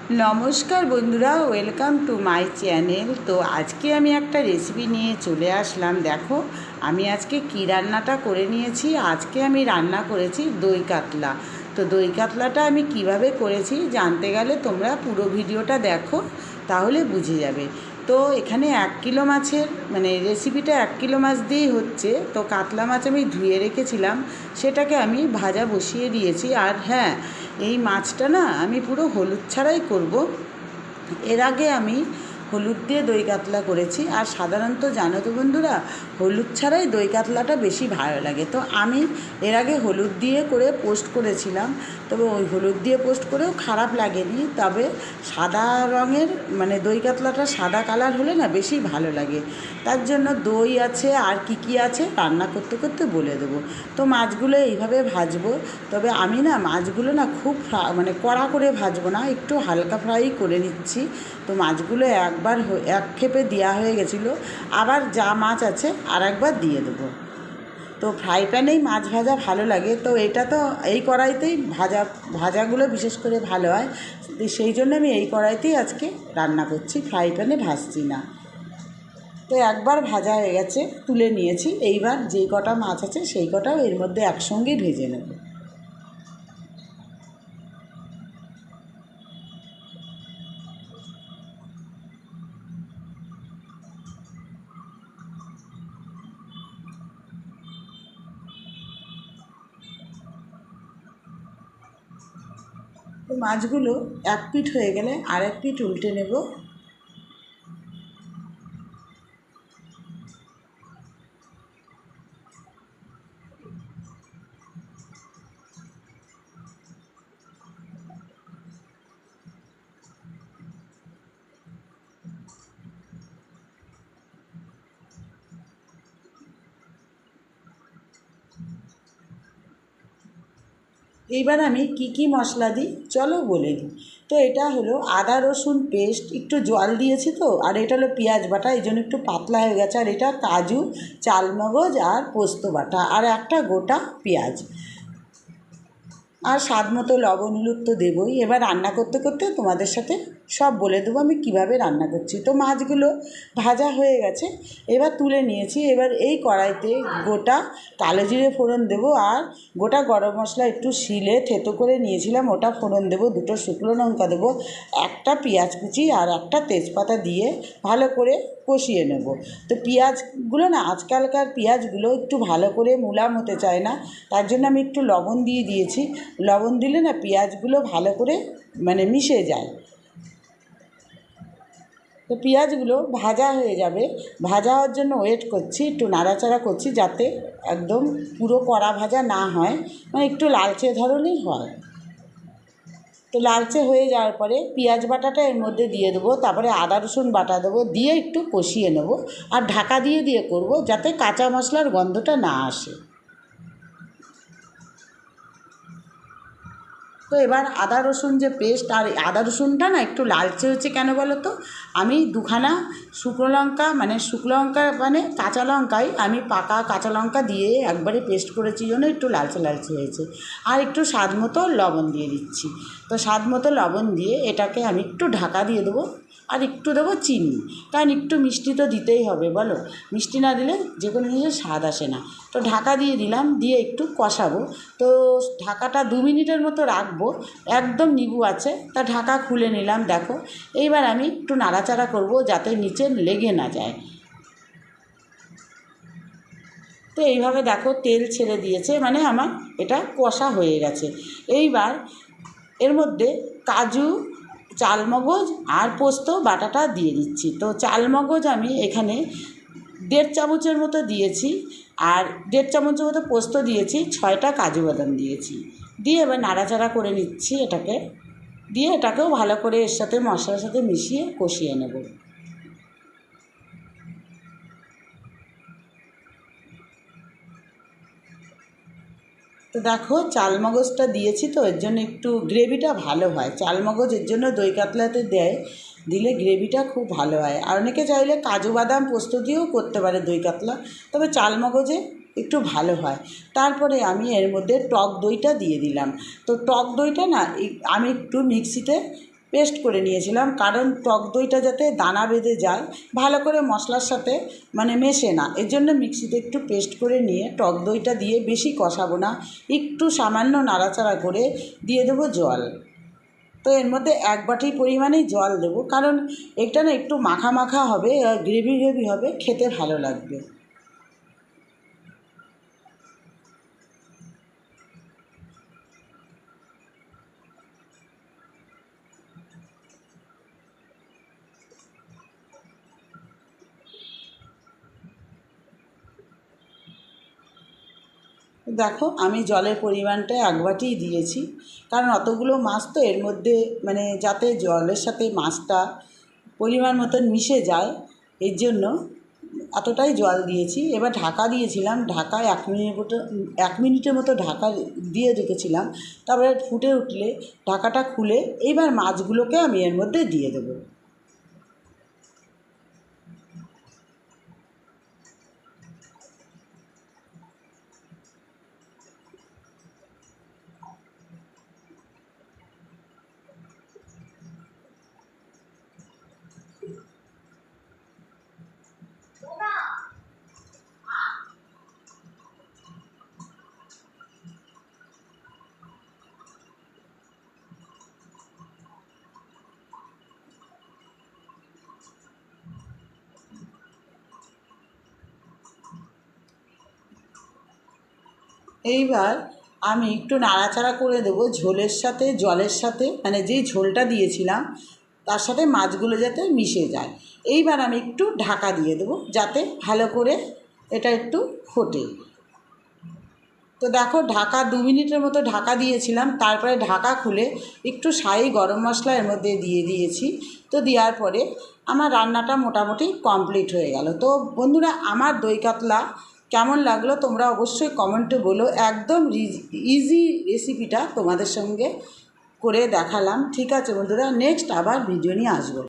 নমস্কার বন্ধুরা, welcome to my channel. তো আজকে আমি একটা রেসিপি নিয়ে চলে আসলাম। দেখো আমি আজকে কী রান্নাটা করে নিয়েছি। আজকে আমি রান্না করেছি দই কাতলা। তো দই কাতলাটা আমি কিভাবে করেছি জানতে গেলে তোমরা পুরো ভিডিওটা দেখো, তাহলে বুঝে যাবে। তো এখানে 1 কিলো মাছের রেসিপিটা 1 কিলো মাছ দিয়েই হচ্ছে। তো কাতলা মাছ আমি ধুয়ে রেখেছিলাম, সেটাকে আমি ভাজা বসিয়ে দিয়েছি। আর হ্যাঁ, এই মাছটা না আমি পুরো হলুদ ছাড়াই করব। এর আগে আমি হলুদ দিয়ে দই কাতলা করেছি, আর সাধারণত জানো তো বন্ধুরা, হলুদ ছাড়াই দই কাতলাটা বেশি ভালো লাগে। তো আমি এর আগে হলুদ দিয়ে করে পোস্ট করেছিলাম, তবে ওই হলুদ দিয়ে পোস্ট করেও খারাপ লাগেনি। তবে সাদা রঙের দই কাতলাটা সাদা কালার হলে না বেশি ভালো লাগে। তার জন্য দই আছে, আর কি আছে রান্না করতে করতে বলে দেবো। তো মাছগুলো এইভাবে ভাজবো। তবে আমি না মাছগুলো না খুব কড়া করে ভাজবো না, একটু হালকা ফ্রাই করে নিচ্ছি। তো মাছগুলো একবার এক খেপে দেওয়া হয়ে গেছিলো, আবার যা মাছ আছে আর একবার দিয়ে দেবো। তো ফ্রাই প্যানেই মাছ ভাজা ভালো লাগে। তো এটা তো এই কড়াইতেই ভাজাগুলো বিশেষ করে ভালো হয়। সেই জন্য আমি এই কড়াইতেই আজকে রান্না করছি, ফ্রাই প্যানে ভাজছি না। তো একবার ভাজা হয়ে গেছে, তুলে নিয়েছি। এইবার যেই কটা মাছ আছে সেই কটাও এর মধ্যে একসঙ্গেই ভেজে নেব। তো মাছগুলো এক পিঠ হয়ে গেলে আর এক পিঠ উল্টে নেব। এইবার আমি কি মশলা দিই চলো বলে দিই। তো এটা হলো আদা রসুন পেস্ট, একটু জল দিয়েছি তো, আর এটা হলো পেঁয়াজ বাটা, এই জন্য একটু পাতলা হয়ে গেছে। আর এটা কাজু, চালমগজ আর পোস্ত বাটা, আর একটা গোটা পেঁয়াজ, আর স্বাদ মতো লবণ হলুদ তো দেবই। এবার রান্না করতে করতে তোমাদের সাথে সব বলে দেবো আমি কিভাবে রান্না করছি। তো মাছগুলো ভাজা হয়ে গেছে, এবার তুলে নিয়েছি। এবার এই কড়াইতে গোটা কালো জিরে ফোড়ন দেবো, আর গোটা গরম মশলা একটু শিলে থেতো করে নিয়েছিলাম ওটা ফোড়ন দেবো, দুটো শুকনো লঙ্কা দেবো, একটা পেঁয়াজ কুচি আর একটা তেজপাতা দিয়ে ভালো করে কষিয়ে নেব। তো পেঁয়াজগুলো না, আজকালকার পেঁয়াজগুলো একটু ভালো করে মুলাম হতে চায় না, তার জন্য আমি একটু লবণ দিয়ে দিয়েছি। লবণ দিলে না পেঁয়াজগুলো ভালো করে মিশে যায়। তো পেঁয়াজগুলো ভাজা হয়ে যাবে, ভাজা হওয়ার জন্য ওয়েট করছি, একটু নাড়াচাড়া করছি যাতে একদম পুরো কড়া ভাজা না হয়, একটু লালচে ধরনের হয়। তো লালচে হয়ে যাওয়ার পরে পেঁয়াজ বাটাটা এর মধ্যে দিয়ে দেবো, তারপরে আদা রসুন বাটা দেবো, দিয়ে একটু কষিয়ে নেব। আর ঢাকা দিয়ে করব যাতে কাঁচা মশলার গন্ধটা না আসে। তো এবার আদা রসুন যে পেস্ট, আর আদা রসুনটা না একটু লালচে হচ্ছে কেন বলো তো, আমি দুখানা শুকনো লঙ্কা কাঁচা লঙ্কায় আমি পাকা কাঁচা লঙ্কা দিয়ে একবারে পেস্ট করেছি, জন্য একটু লালচে লালচে হয়েছে। আর একটু স্বাদ মতো লবণ দিয়ে দিচ্ছি। তো স্বাদ মতো লবণ দিয়ে এটাকে আমি একটু ঢাকা দিয়ে দেবো। আর একটু দেবো চিনি, কারণ একটু মিষ্টি তো দিতেই হবে, বলো মিষ্টি না দিলে যে কোনো জিনিসের স্বাদ আসে না। তো ঢাকা দিয়ে দিলাম, দিয়ে একটু কষাবো। তো ঢাকাটা 2 মিনিটের মতো রাখবো, একদম নিবু আছে। তা ঢাকা খুলে নিলাম, দেখো এইবার আমি একটু নাড়াচাড়া করব যাতে নিচে লেগে না যায়। তো এইভাবে দেখো তেল ছেড়ে দিয়েছে, আমার এটা কষা হয়ে গেছে। এইবার এর মধ্যে কাজু, চালমগজ আর পোস্ত বাটাটা দিয়ে দিচ্ছি। তো চালমগজ আমি এখানে 1.5 চামচের মতো দিয়েছি, আর 1.5 চামচের মতো পোস্ত দিয়েছি, 6টা কাজু বাদাম দিয়েছি। দিয়ে এবার নাড়াচাড়া করে নিচ্ছি এটাকে, দিয়ে এটাকেও ভালো করে এর সাথে মশলার সাথে মিশিয়ে কষিয়ে নেব। তো দেখো চালমগজটা দিয়েছি, তো এর জন্য একটু গ্রেভিটা ভালো হয়। চালমগজ এর জন্য দই কাতলাতে দেয়, দিলে গ্রেভিটা খুব ভালো হয়। আর অনেকে চাইলে কাজু বাদাম পোস্ত দিয়েও করতে পারে দই কাতলা, তবে চালমগজে একটু ভালো হয়। তারপরে আমি এর মধ্যে টক দইটা দিয়ে দিলাম। তো টক দইটা না আমি একটু মিক্সিতে পেস্ট করে নিয়েছিলাম, কারণ টক দইটা যাতে দানা বেঁধে যায়, ভালো করে মশলার সাথে মানে মেশে না, এর জন্য মিক্সিতে একটু পেস্ট করে নিয়ে টক দইটা দিয়ে বেশি কষাবো না, একটু সামান্য নাড়াচাড়া করে দিয়ে দেবো জল। তো এর মধ্যে 1 বাটি পরিমাণেই জল দেবো, কারণ এটা না একটু মাখা মাখা হবে, গ্রেভি গ্রেভি হবে, খেতে ভালো লাগবে। দেখো আমি জলের পরিমাণটা 1 বাটিই দিয়েছি, কারণ অতগুলো মাছ তো এর মধ্যে মানে যাতে জলের সাথে মাছটা পরিমাণ মতন মিশে যায়, এর জন্য এতটাই জল দিয়েছি। এবার ঢাকা দিয়েছিলাম, ঢাকায় 1 মিনিটের মতো ঢাকা দিয়ে রেখেছিলাম। তারপরে ফুটে উঠলে ঢাকাটা খুলে এইবার মাছগুলোকে আমি এর মধ্যে দিয়ে দেবো। এইবার আমি একটু নাড়াচাড়া করে দেবো ঝোলের সাথে, জলের সাথে, মানে যেই ঝোলটা দিয়েছিলাম তার সাথে মাছগুলো যাতে মিশে যায়। এইবার আমি একটু ঢাকা দিয়ে দেবো যাতে ভালো করে এটা একটু ফোটে। তো দেখো ঢাকা 2 মিনিটের মতো ঢাকা দিয়েছিলাম, তারপরে ঢাকা খুলে একটু শাহি গরম মশলা এর মধ্যে দিয়ে দিয়েছি। তো দেওয়ার পরে আমার রান্নাটা মোটামুটি কমপ্লিট হয়ে গেল। তো বন্ধুরা, আমার দই কাতলা কেমন লাগলো তোমরা অবশ্যই কমেন্টে বলো। একদম ইজি রেসিপিটা তোমাদের সঙ্গে করে দেখালাম। ঠিক আছে বন্ধুরা, নেক্সট আবার ভিডিও নিয়ে আসবো।